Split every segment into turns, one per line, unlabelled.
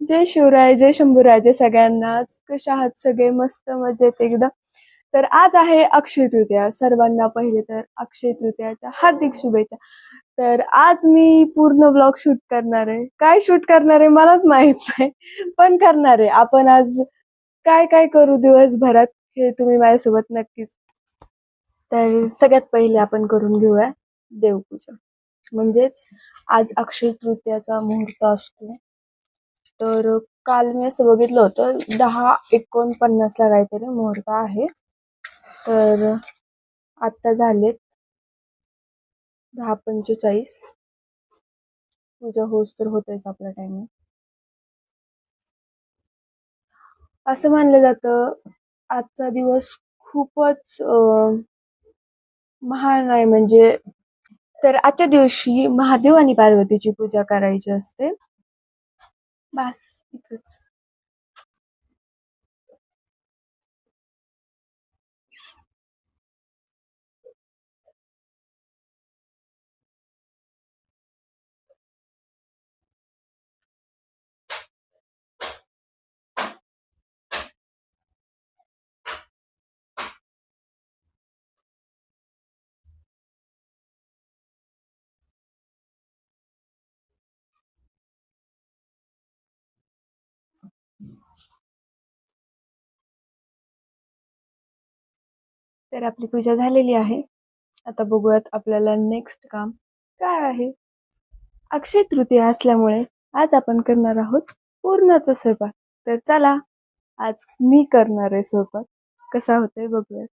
जय शिवराय, जय शंभूराजे सगळ्यांनाच. कशा आहात सगळे? मस्त मजेत एकदम. तर आज आहे अक्षय तृतीया. सर्वांना पहिले तर अक्षय तृतीयाच्या हार्दिक शुभेच्छा. तर आज मी पूर्ण व्लॉग शूट करणार आहे. काय शूट करणार आहे मलाच माहित नाही, पण करणार आहे. आपण आज काय काय करू दिवसभरात हे तुम्ही माझ्यासोबत नक्कीच. तर सगळ्यात पहिले आपण करून घेऊया देवपूजा. म्हणजेच आज अक्षय तृतीयाचा मुहूर्त असतो. तर काल मी असं बघितलं होतं 10:49 काहीतरी मुहूर्त आहे. तर आता झालेत 10:45. पूजा होस तर होतेच आपला टाइम. असं मानलं जातं आजचा दिवस खूपच महान आहे. म्हणजे तर आजच्या दिवशी महादेव आणि पार्वतीची पूजा करायची असते. बस इथंच. तर आपली पूजा झालेली आहे. आता बघूयात आपल्याला नेक्स्ट काम काय आहे. अक्षय तृतीया असल्यामुळे आज आपण करणार आहोत पूर्णाचा स्वयंपाक. तर चला आज मी करणार आहे स्वयंपाक. कसा होतोय बघूयात.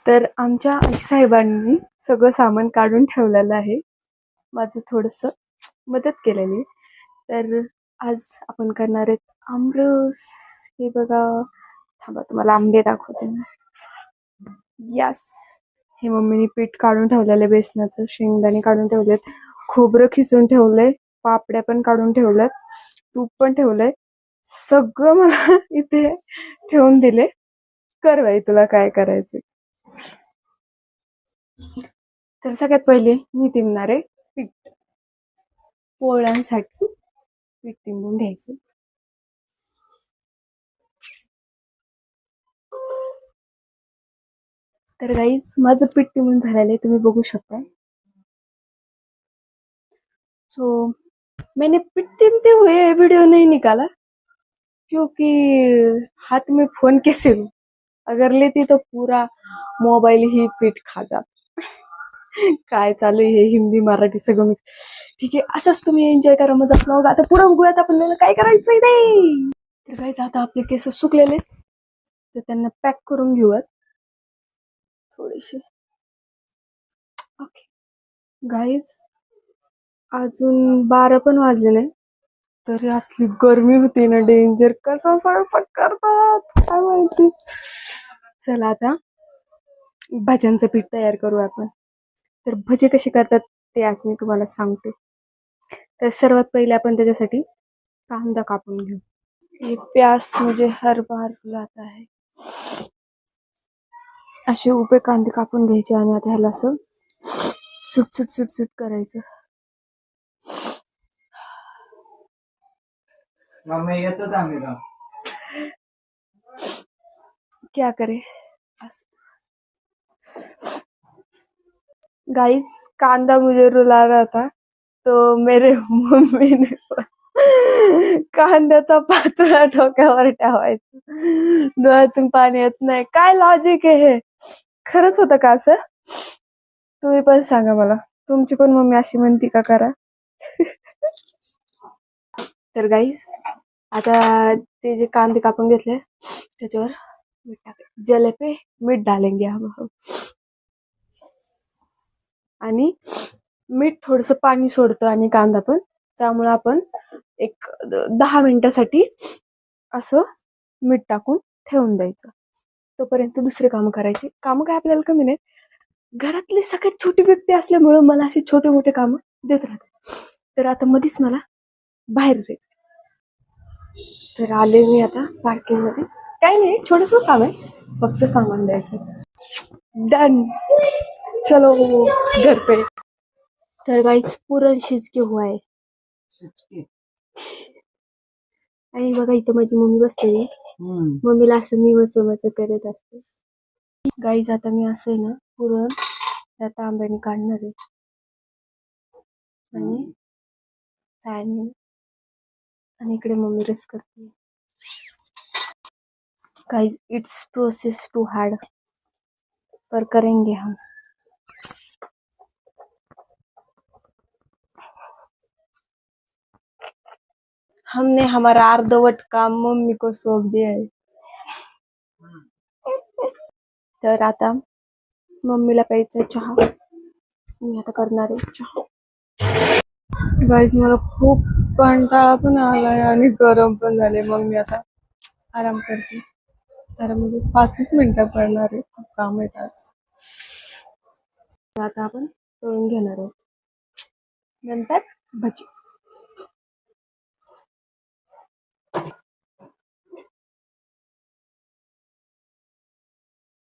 तर आमच्या आई साहेबांनी सगळं सामान काढून ठेवलेलं आहे. माझं थोडस मदत केलेली. तर आज आपण करणार आहेत आमरस. हे बघा, थांबा तुम्हाला आंबे दाखवते मी. यस, हे मम्मीने पीठ काढून ठेवलेलं बेसनाचं, शेंगदाणे काढून ठेवलेत, खोबरं खिसून ठेवलंय, पापड्या पण काढून ठेवल्यात, तूप पण ठेवलंय. सगळं मला इथे ठेवून दिले. कर बाई तुला काय करायचं. तर सगळ्यात पहिले मी तिंबणार आहे पीठ. पोळ्यांसाठी पीठ तिंबून घ्यायचं. तर गाइस माझं पीठ तिंबून झालेलं आहे, तुम्ही बघू शकता. सो मैंने पीठ तिमते हुए वीडियो नहीं निकाला क्योंकि हाथ में फोन कैसे लूं. अगर लेती तो पूरा मोबाईल ही पीठ खा जात. काय चालू आहे हिंदी मराठी सगळं मिक्स. ठीक आहे, असंच तुम्ही एन्जॉय करा माझा ब्लॉग. आता पुढे बघूयात आपल्याला काय करायचंय नाही. तर गाइस आता आपले केस सुकलेले, तर त्यांना पॅक करून घेऊयात थोडेसे. ओके गाइस, अजून 12 पण वाजलेले, तरी असली गरमी होती ना डेंजर. कसा स्वयंपाक करतात काय माहिती. चला आता भज्यांचं पीठ तयार करू आपण. तर भजे कसे करतात ते आज मी तुम्हाला सांगते. तर सर्वात पहिले आपण त्याच्यासाठी कांदा कापून घेऊ. हे प्याज मुझे हर बार फुलाता है. असे उभे कांदे कापून घ्यायचे आणि आता ह्याला असं सुट सुट सुट सुट करायचं. क्या करे. गाइस कांदा मुझे रुला रहा था, तो मेरे मम्मी ने कांद्याचा पाचोळा डोक्यावर ठेवायचा. डोळ्यातून पाणी येत नाही. काय लॉजिक आहे हे. खरंच होतं का असं? तुम्ही पण सांगा मला. तुमची पण मम्मी अशी म्हणती का करा. तर गाइस आता ते जे कांदे कापून घेतले त्याच्यावर मीठ टाक. जले पे मीठ डालेंगे हम. आणि मीठ थोडस पाणी सोडतं आणि कांदा पण, त्यामुळे आपण एक 10 मिनिटासाठी असं मीठ टाकून ठेवून द्यायचं. तोपर्यंत दुसरे काम करायचे. काम काय आपल्याला कमी नाही. घरातली सगळ्यात छोटी व्यक्ती असल्यामुळे मला अशी छोटे मोठे काम देत राहतात. तर आता मध्येच मला बाहेर जायचं. तर आले मी आता पार्किंग मध्ये. काही नाही, छोटस काम आहे, फक्त सामान द्यायचं. डन. चलो घर पे. तर गाइस पुरण शिजके हुआ है. आणि बघा इथं माझी मम्मी बसलेली. मम्मीला असं मी वच करत असते. गाईज आता मी असं आहे ना पुरण त्या तांब्याने काढणार आहे आणि इकडे मम्मी रस करते. Guys it's process too hard पर करेंगे हम. हमने हमारा अर्धवट काम मम्मी को सौंप दिया है. तर आता मम्मीला प्यायचा चहा. मी आता करणार आहे चहा. गाइस मला खूप कंटाळा पण आलाय आणि गरम पण झाले. मग मी आता आराम करते. म्हणजे 5 मिनिटं पडणार आहे. खूप काम आहे आज. आता आपण तळून घेणार आहोत. नंतर भजी.